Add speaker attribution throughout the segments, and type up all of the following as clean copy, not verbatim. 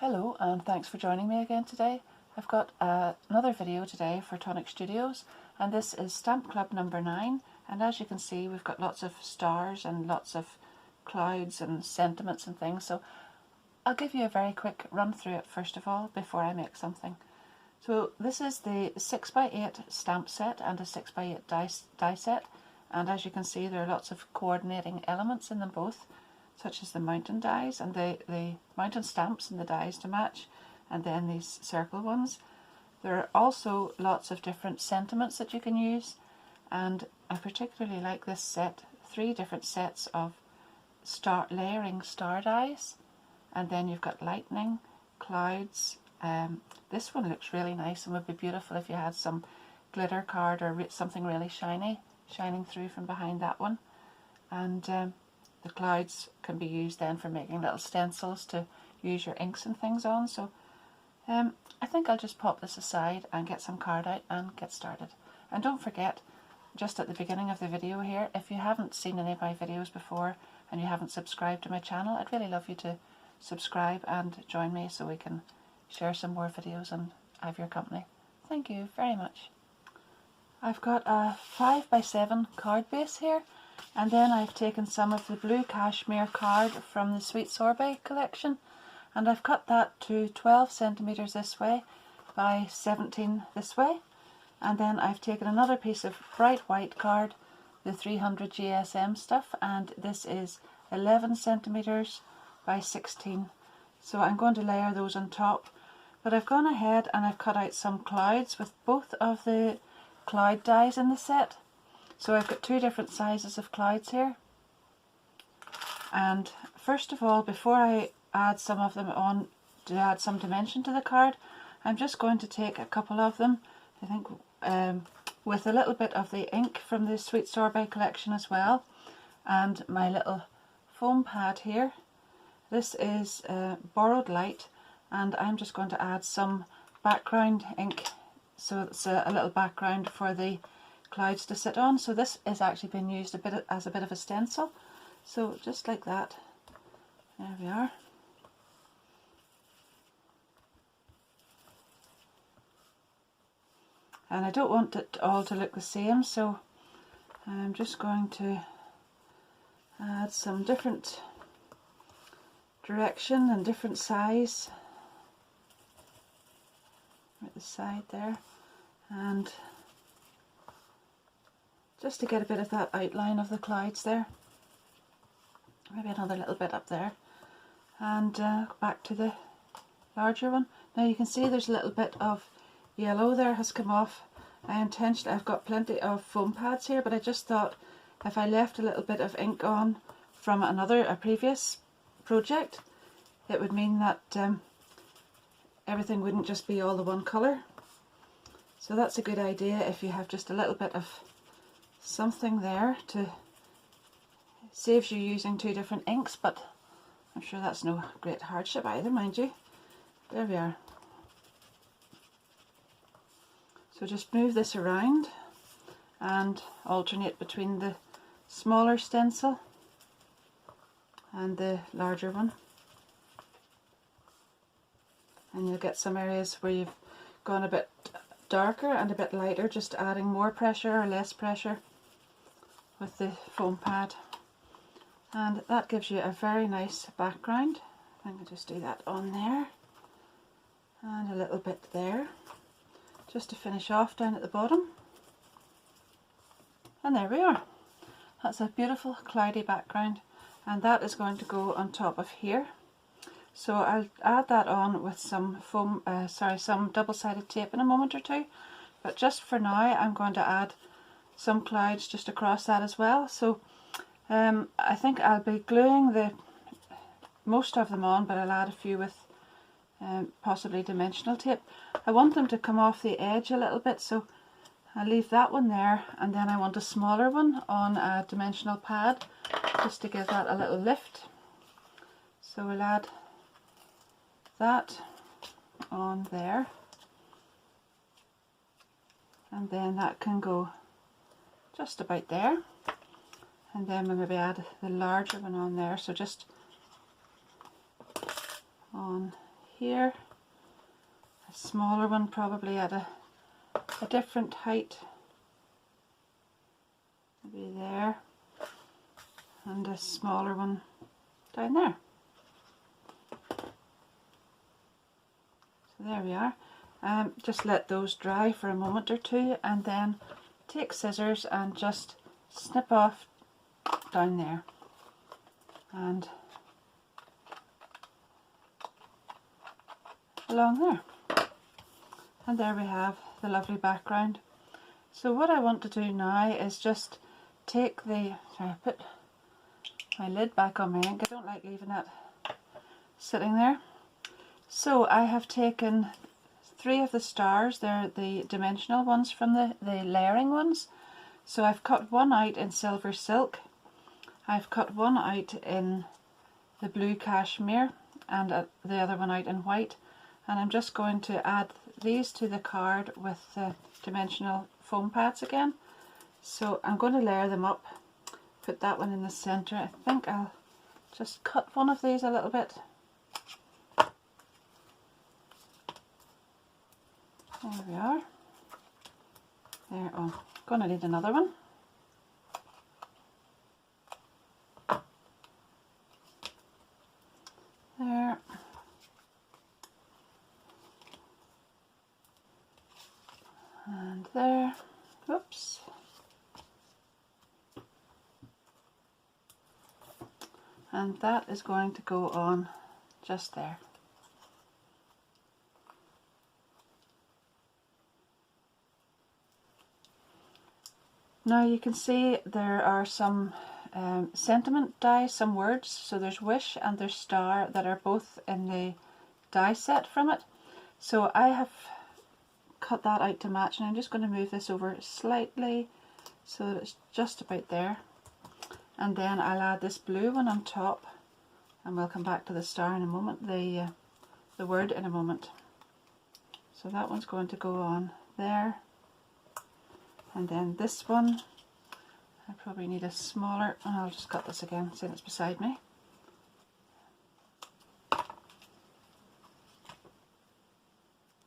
Speaker 1: Hello and thanks for joining me again today. I've got another video today for Tonic Studios, and this is Stamp Club number 9, and as you can see we've got lots of stars and lots of clouds and sentiments and things, so I'll give you a very quick run through it first of all before I make something. So this is the 6x8 stamp set and a 6x8 die set, and as you can see there are lots of coordinating elements in them both, such as the mountain dies and the mountain stamps and the dies to match, and then these circle ones. There are also lots of different sentiments that you can use, and I particularly like this set, 3 different sets of layering star dies, and then you've got lightning, clouds. This one looks really nice and would be beautiful if you had some glitter card or something really shiny shining through from behind that one. And the clouds can be used then for making little stencils to use your inks and things on. So I think I'll just pop this aside and get some card out and get started. And don't forget, just at the beginning of the video here, if you haven't seen any of my videos before and you haven't subscribed to my channel, I'd really love you to subscribe and join me so we can share some more videos and have your company. Thank you very much. I've got a 5x7 card base here, and then I've taken some of the Blue Cashmere card from the Sweet Sorbet collection, and I've cut that to 12 centimeters this way by 17 this way, and then I've taken another piece of bright white card, the 300 GSM stuff, and this is 11 centimeters by 16. So I'm going to layer those on top, but I've gone ahead and I've cut out some clouds with both of the cloud dies in the set. So I've got 2 different sizes of clouds here, and first of all, before I add some of them on to add some dimension to the card, I'm just going to take a couple of them, I think with a little bit of the ink from the Sweet Sorbet collection as well, and my little foam pad here. This is Borrowed Light, and I'm just going to add some background ink, so it's a little background for the clouds to sit on. So this is actually being used as a bit of a stencil, so just like that. There we are. And I don't want it all to look the same, so I'm just going to add some different direction and different size at the side there, and just to get a bit of that outline of the clouds there. Maybe another little bit up there, and back to the larger one. Now you can see there's a little bit of yellow there has come off. I've got plenty of foam pads here, but I just thought if I left a little bit of ink on from a previous project, it would mean that everything wouldn't just be all the one colour. So that's a good idea if you have just a little bit of something there. Saves you using 2 different inks, but I'm sure that's no great hardship either, mind you. There we are. So just move this around and alternate between the smaller stencil and the larger one, and you'll get some areas where you've gone a bit darker and a bit lighter, just adding more pressure or less pressure with the foam pad, and that gives you a very nice background. I'm going to just do that on there and a little bit there, just to finish off down at the bottom. And there we are. That's a beautiful cloudy background, and that is going to go on top of here. So I'll add that on with some some double-sided tape in a moment or two, but just for now I'm going to add some clouds just across that as well. So I think I'll be gluing most of them on, but I'll add a few with possibly dimensional tape. I want them to come off the edge a little bit, so I'll leave that one there, and then I want a smaller one on a dimensional pad just to give that a little lift. So we'll add that on there, and then that can go just about there, and then we'll maybe add the larger one on there, so just on here, a smaller one probably at a different height, maybe there, and a smaller one down there. So there we are. Just let those dry for a moment or two, and then take scissors and just snip off down there, and along there. And there we have the lovely background. So what I want to do now is just take the, sorry, put my lid back on my ink. I don't like leaving that sitting there. So I have taken 3 of the stars. They're the dimensional ones from the layering ones. So I've cut one out in Silver Silk, I've cut one out in the Blue Cashmere, and the other one out in white. And I'm just going to add these to the card with the dimensional foam pads again. So I'm going to layer them up, put that one in the centre. I think I'll just cut one of these a little bit. There we are. There, oh, going to need another one. There. And there. Whoops. And that is going to go on just there. Now you can see there are some sentiment die, some words. So there's wish and there's star that are both in the die set from it. So I have cut that out to match, and I'm just going to move this over slightly so that it's just about there. And then I'll add this blue one on top, and we'll come back to the star in a moment, the word in a moment. So that one's going to go on there. And then this one, I probably need a smaller, and I'll just cut this again, seeing it's beside me.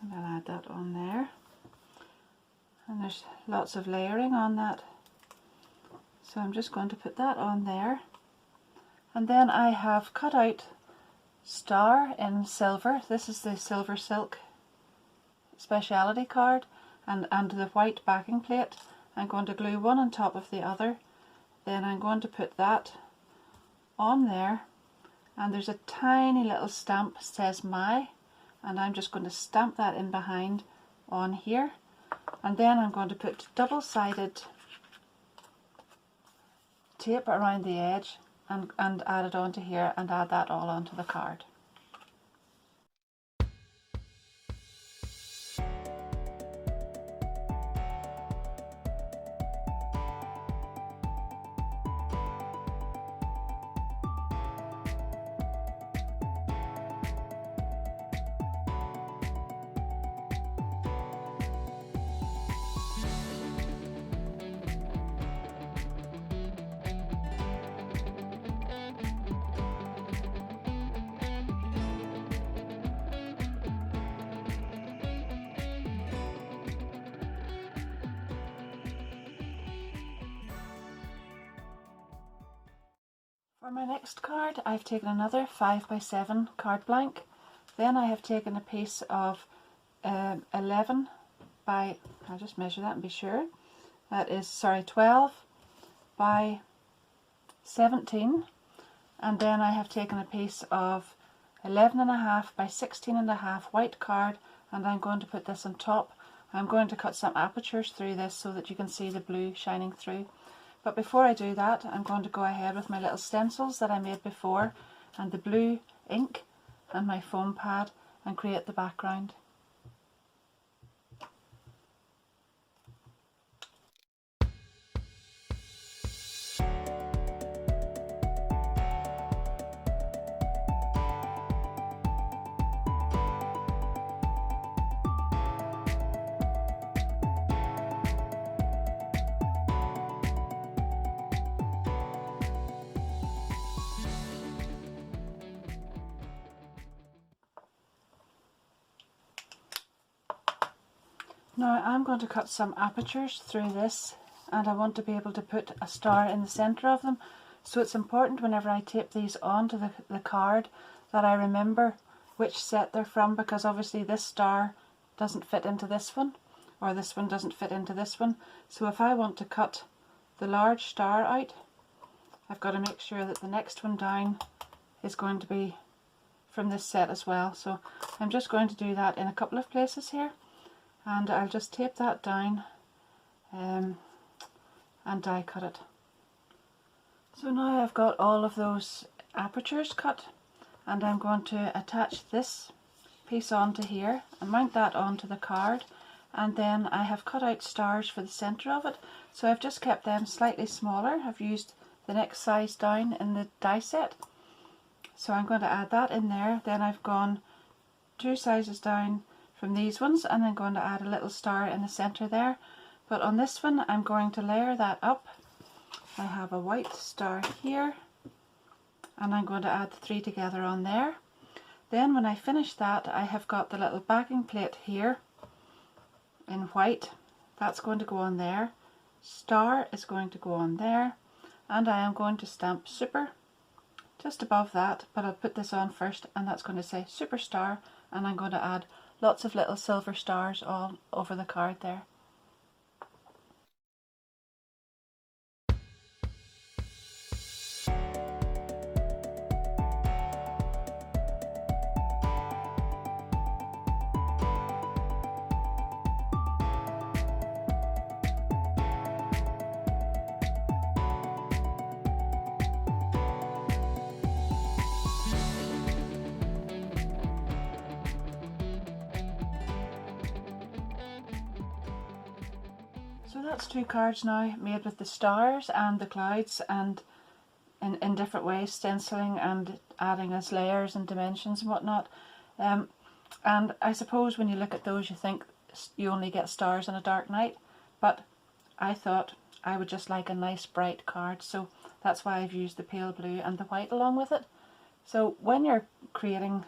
Speaker 1: And I'll add that on there. And there's lots of layering on that. So I'm just going to put that on there. And then I have cut out star in silver. This is the Silver Silk Speciality card. And the white backing plate, I'm going to glue one on top of the other. Then I'm going to put that on there, and there's a tiny little stamp that says my, and I'm just going to stamp that in behind on here. And then I'm going to put double-sided tape around the edge and add it onto here, and add that all onto the card. For my next card, I've taken another 5x7 card blank. Then I have taken a piece of 11 by, I'll just measure that and be sure, that is, sorry, 12 by 17. And then I have taken a piece of 11.5 by 16.5 white card, and I'm going to put this on top. I'm going to cut some apertures through this so that you can see the blue shining through. But before I do that, I'm going to go ahead with my little stencils that I made before, and the blue ink and my foam pad, and create the background. Now I'm going to cut some apertures through this, and I want to be able to put a star in the centre of them. So it's important whenever I tape these onto the card that I remember which set they're from, because obviously this star doesn't fit into this one, or this one doesn't fit into this one. So if I want to cut the large star out, I've got to make sure that the next one down is going to be from this set as well. So I'm just going to do that in a couple of places here, and I'll just tape that down and die cut it. So now I've got all of those apertures cut, and I'm going to attach this piece onto here and mount that onto the card, and then I have cut out stars for the centre of it, so I've just kept them slightly smaller. I've used the next size down in the die set, so I'm going to add that in there. Then I've gone 2 sizes down from these ones, and I'm going to add a little star in the centre there. But on this one I'm going to layer that up. I have a white star here, and I'm going to add the 3 together on there. Then when I finish that, I have got the little backing plate here in white. That's going to go on there. Star is going to go on there, and I am going to stamp Super just above that, but I'll put this on first, and that's going to say Superstar, and I'm going to add lots of little silver stars all over the card there. So that's 2 cards now made with the stars and the clouds, and in different ways, stenciling and adding as layers and dimensions and whatnot. And I suppose when you look at those you think you only get stars on a dark night, but I thought I would just like a nice bright card, so that's why I've used the pale blue and the white along with it. So when you're creating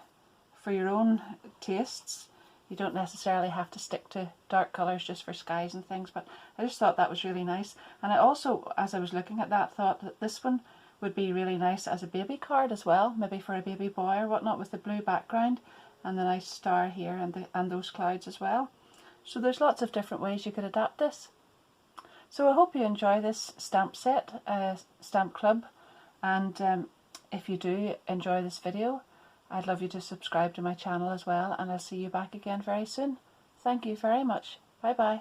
Speaker 1: for your own tastes, you don't necessarily have to stick to dark colours just for skies and things, but I just thought that was really nice. And I also, as I was looking at that, thought that this one would be really nice as a baby card as well, maybe for a baby boy or whatnot, with the blue background and the nice star here and those clouds as well. So there's lots of different ways you could adapt this. So I hope you enjoy this stamp set, stamp club, and if you do enjoy this video, I'd love you to subscribe to my channel as well, and I'll see you back again very soon. Thank you very much. Bye bye.